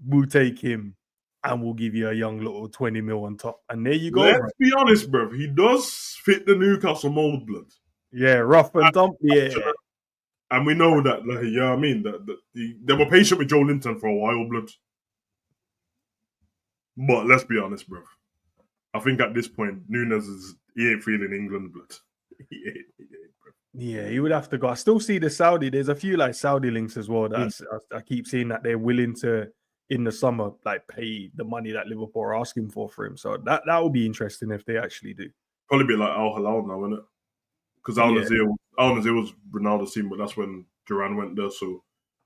we'll take him and we'll give you a young little 20 mil on top. And there you go, Let's bro. be honest, bro. He does fit the Newcastle mold, blood. Yeah, rough and dump, yeah. And we know that, like, you know what I mean? They were patient with Joe Linton for a while, blood. But let's be honest, bro. I think at this point, Nunez he ain't feeling England, blood. He ain't, bro. Yeah, he would have to go. I still see the Saudi. There's a few like Saudi links as well. That I keep seeing that they're willing to, in the summer, like pay the money that Liverpool are asking for him. So that will be interesting if they actually do. Probably be like Al Hilal now, isn't it? Because Al Nassr was Ronaldo's team, but that's when Duran went there. So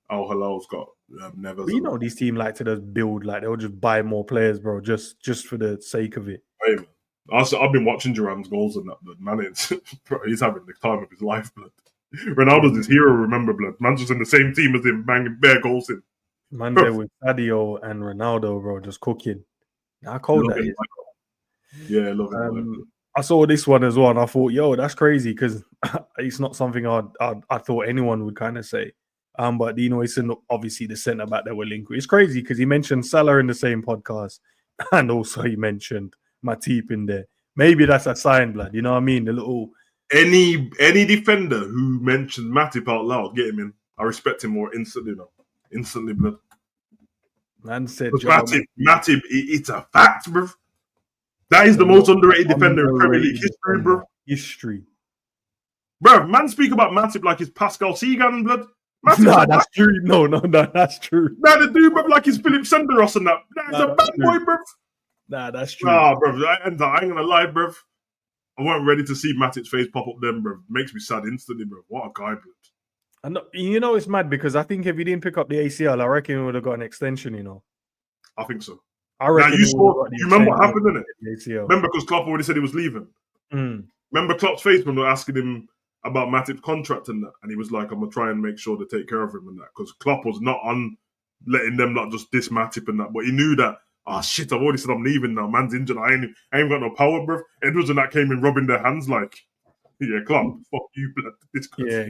Al Hilal's got never. But you know, these teams like to just build, like they'll just buy more players, bro, just for the sake of it. Hey, man. I've been watching Duran's goals and that, blood. Man, he's having the time of his life, blood. Ronaldo's his hero, remember, blood. Man's just in the same team as him, banging bare goals in. Man, there with Sadio and Ronaldo, bro, just cooking. How cold that is. Yeah, love it. I saw this one as well, and I thought, yo, that's crazy because it's not something I thought anyone would kind of say. But you know, it's obviously the centre back that we're linked with. It's crazy because he mentioned Salah in the same podcast, and also he mentioned Matip in there. Maybe that's a sign, blood. You know what I mean? The little any defender who mentioned Matip out loud, get him in. I respect him more instantly now. Instantly, blood. Man said Matip, it's a fact, bro. That is the most underrated defender in Premier League history, bro. Bro, man speak about Matip like he's Pascal Segan, blood. Nah, that's true. No, that's true. Nah, the dude, bro, like he's Philip Senderos and that. That's a bad boy, bro. Nah, that's true. Nah, bro, I ain't gonna lie, bro. I wasn't ready to see Matip's face pop up then, bro. Makes me sad instantly, bro. What a guy, bro. And you know, it's mad because I think if he didn't pick up the ACL, I reckon he would have got an extension, you know. I think so. I reckon you remember what happened, didn't it? Remember, because Klopp already said he was leaving. Remember Klopp's face when they were asking him about Matip's contract and that, and he was like, "I'm gonna try and make sure to take care of him and that," because Klopp was not on letting them not just diss Matip and that, but he knew that. Oh shit! I've already said I'm leaving now. Man's injured. I ain't got no power, bro. Edwards and that came in rubbing their hands like, yeah, Klopp, fuck you, blood.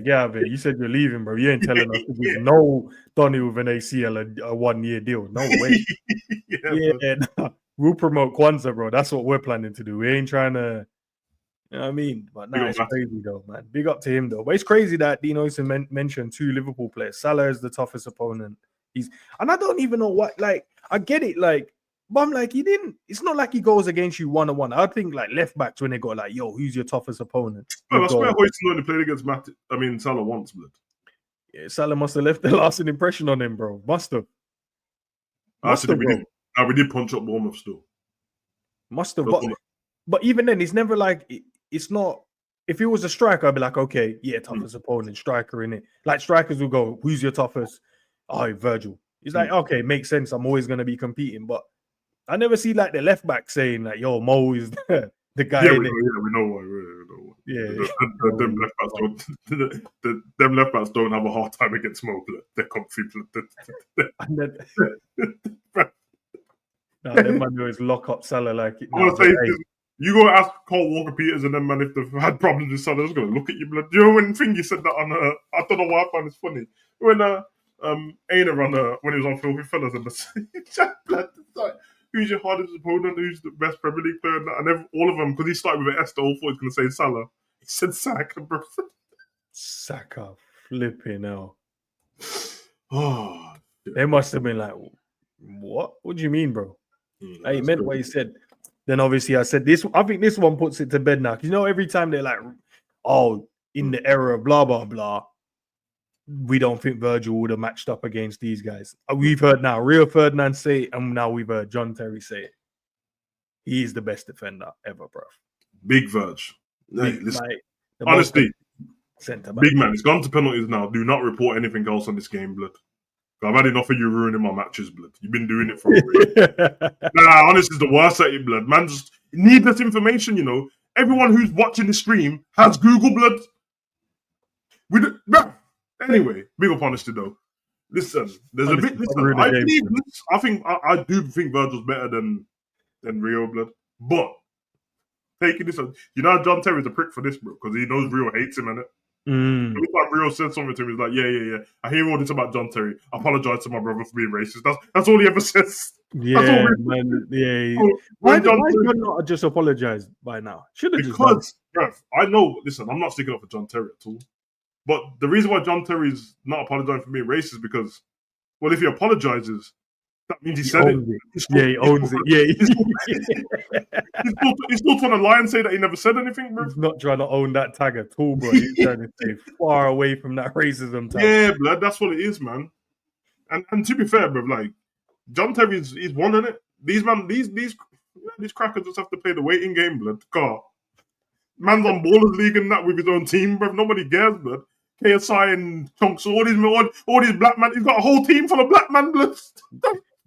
Yeah, you said you're leaving, bro. You ain't telling us there's no Donny with an ACL a 1 year deal. No way. Nah. We'll promote Kwanzaa, bro. That's what we're planning to do. We ain't trying to, you know what I mean? But nah, it's crazy though, man. Big up to him though. But it's crazy that Dean Oyson mentioned 2 Liverpool players. Salah is the toughest opponent. And I don't even know what, like, I get it, like, but I'm like, it's not like he goes against you 1-on-1. I think like left backs when they go like, yo, who's your toughest opponent? I swear Oyson only played against Salah once, blood. Yeah, Salah must have left a lasting impression on him, bro. Must have. We did punch up Bournemouth still. Must have. But even then, it's never like, it's not, if he was a striker, I'd be like, okay, yeah, toughest opponent, striker in it. Like strikers will go, who's your toughest? Oh, Virgil. It's like, okay, makes sense. I'm always going to be competing. But I never see like the left back saying like, yo, Mo is the guy. Yeah, we know why. Yeah. Them left backs don't have a hard time against Mo. They're comfy. Them man always lock up Salah like it. I want to say, you go ask Cole Walker-Peters and them man if they've had problems with Salah, they're just going to look at you, blood. You know when Thingy said that on I don't know why I find this funny. When Aina when he was on Filthy Fellas and the chat, blood, like, who's your hardest opponent? Who's the best Premier League player? And all of them, because he started with an S, all thought he was going to say Salah. He said Saka, bro. Saka, flipping hell. Oh, they must have been like, what? What do you mean, bro? He meant what he said. Then obviously I said this. I think this one puts it to bed now. You know, every time they're like, oh, in the era of blah, blah, blah, we don't think Virgil would have matched up against these guys. We've heard now Rio Ferdinand say it, and now we've heard John Terry say it. He is the best defender ever, bro. Big Virg. Honestly, big man, it's gone to penalties now. Do not report anything else on this game, blood. I've had enough of you ruining my matches, blood. You've been doing it for a break. Honestly, it's the worst at it, blood. Man, just needless information, you know. Everyone who's watching the stream has Google, blood. Anyway, big up honesty, though. Listen, there's honestly, a bit. Listen, I do think Virgil's better than Rio, blood. But taking this, you know, John Terry's a prick for this, bro, because he knows Rio hates him, innit? Every time Rio said something to him, he's like, yeah. I hear all this about John Terry. I apologize to my brother for being racist. That's all he ever says. Yeah, man. Yeah. Why John not just apologize by now? Should have just done it. Bruv, I know. Listen, I'm not sticking up for John Terry at all. But the reason why John Terry's not apologizing for being racist is because, well, if he apologizes, that means he said it. He owns it. Yeah. He's still trying to lie and say that he never said anything, bro. He's not trying to own that tag at all, bro. He's trying to stay far away from that racism tag. Yeah, blood. That's what it is, man. And to be fair, bro, like John Terry's won in it. These crackers just have to play the waiting game, blood. Car. Man's on Ballers League and that with his own team, bro. Nobody cares, blood. KSI and Chunks, all these black men. He's got a whole team full of black men, blood.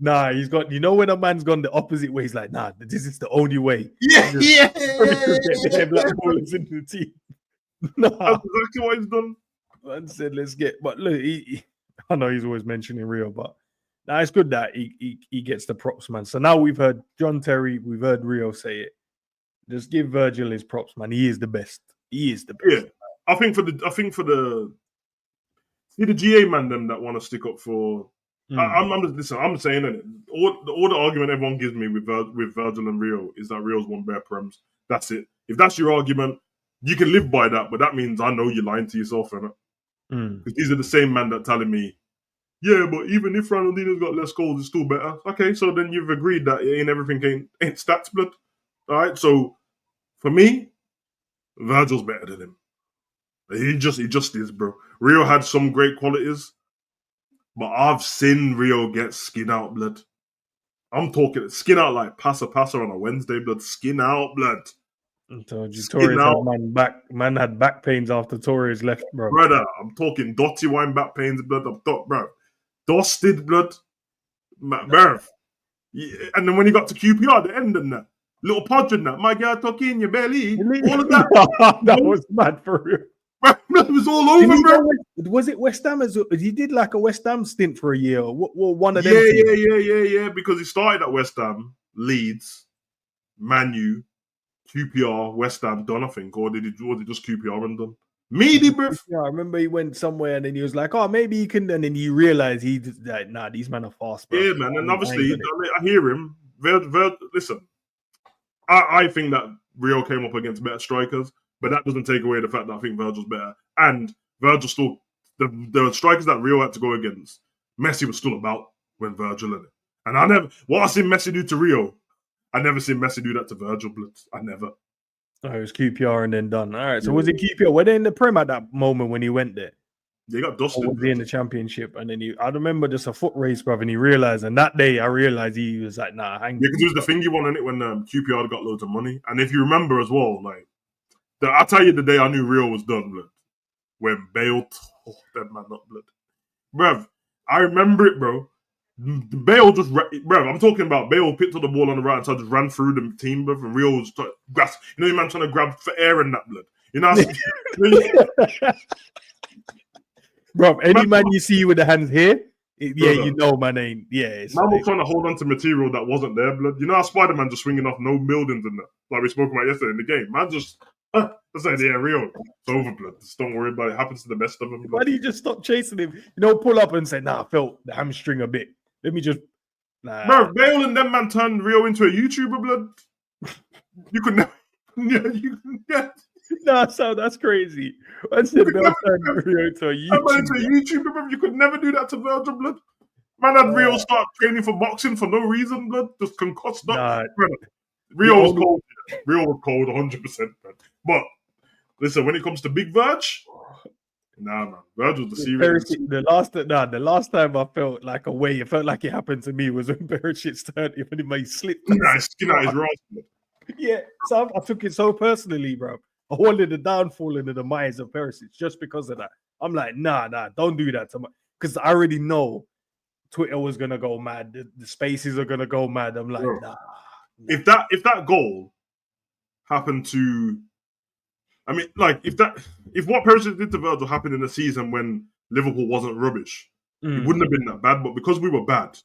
Nah, he's got. You know when a man's gone the opposite way, he's like, nah, this is the only way. Yeah. Get their black ballers into the team. Nah, that's exactly what he's done. Man said, let's get. But look, I know he's always mentioning Rio, but nah, it's good that he gets the props, man. So now we've heard John Terry, we've heard Rio say it. Just give Virgil his props, man. He is the best. He is the best. Yeah, I think for the GA man them that want to stick up for. I'm saying it. All the argument everyone gives me with Virgil and Rio is that Rio's won bare prems. That's it. If that's your argument, you can live by that. But that means I know you're lying to yourself, innit? Because these are the same man that telling me, yeah, but even if Ronaldinho's got less goals, it's still better. Okay, so then you've agreed that everything ain't stats blood. All right, so for me, Virgil's better than him. He just is, bro. Rio had some great qualities, but I've seen Rio get skin out, blood. I'm talking skin out like passer on a Wednesday, blood. Skin out, blood. I told you, Torres man had back pains after Torres left, bro. Brother, I'm talking dotty wine back pains, blood. Bro. Dusted, blood. Bro. Yeah. And then when he got to QPR, the end and that. Little podge and that. My girl talking in your belly. All of that. That was mad for real. It was all over, bro. Was it West Ham? He did like a West Ham stint for a year. One of them. Yeah. Because he started at West Ham, Leeds, Man U, QPR, West Ham, done, I think. Or was it just QPR and done? Meaty, bro. Yeah, I remember he went somewhere and then he was like, oh, maybe he can. And then he realized he's like, nah, these men are fast, bro. Yeah, man. And obviously, I hear him. Listen, I think that Rio came up against better strikers, but that doesn't take away the fact that I think Virgil's better. And Virgil still, the strikers that Rio had to go against, Messi was still about when Virgil in it. And what I seen Messi do to Rio, I never seen Messi do that to Virgil, Blitz. I never. Oh, it was QPR and then done. All right. So was it QPR? Were they in the Prem at that moment when he went there? They got dusted. Or was he in the Championship? And then I remember just a foot race, bruv, and he realized. And that day, I realized he was like, nah, hang on. Yeah, because it was the thingy one in it when QPR got loads of money. And if you remember as well, like, I'll tell you the day I knew Rio was done, blood. When Bale tore that man up, blood. Bruv, I remember it, bro. Bale just, bro, I'm talking about Bale picked up the ball on the right side, just ran through the team, bro, and Rio was your man trying to grab for air and that, blood. You know bro, any man you see with the hands here, you know man ain't, man was trying to hold on to material that wasn't there, blood. You know how Spider-Man just swinging off no buildings and that, like we spoke about yesterday in the game. Man just, that's like, yeah, Rio, it's over, blood. Just don't worry about it. It happens to the best of them, blood. Why do you just stop chasing him? Pull up and say, nah, I felt the hamstring a bit. Let me just... Nah. Bro, Bale and them man turned Rio into a YouTuber, blood. You could never... Nah, so that's crazy. I said Bale turned Rio into a YouTuber. Bro. You could never do that to Virgil, blood. Man had Rio start training for boxing for no reason, blood. Just concussed up. Nah. Rio was cold. Rio was cold, 100%, man. But, listen, when it comes to Big Virg... Nah, man. Virgil's the serious. The last time I felt like a way, it felt like it happened to me was when Perisic turned him and he slipped. Skin out his rascal. Yeah, so I took it so personally, bro. I wanted the downfall and the demise of Perisic just because of that. I'm like, nah, don't do that to me. Because I already know Twitter was going to go mad. The spaces are going to go mad. I'm like, nah. If that goal happened to... I mean, like, if what Perisic did to Virgil happened in a season when Liverpool wasn't rubbish, it wouldn't have been that bad. But because we were bad,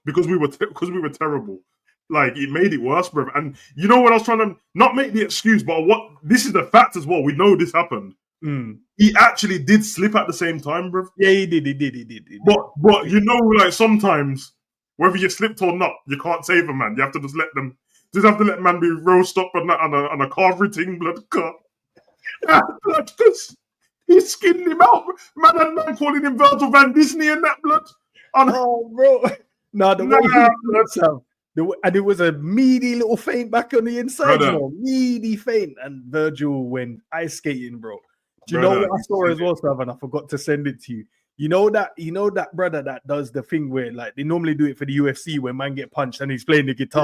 because we were terrible, like, it made it worse, bro. And you know what I was trying to not make the excuse, but this is the fact as well. We know this happened. He actually did slip at the same time, bro. Yeah, he did. But you know, like sometimes, whether you slipped or not, you can't save a man. You have to just let them. Just have to let man be roast up on a carvery thing, blood cut. Blood, because he skinned him out. Man and man calling him Virgil Van Disney and that, blood. Oh, bro. No, and it was a meaty little feint back on the inside, you know, meaty feint. And Virgil went ice skating, bro. Do you know what I saw as well, Sav? And I forgot to send it to you. You know that brother that does the thing where like they normally do it for the UFC when man get punched and he's playing the guitar.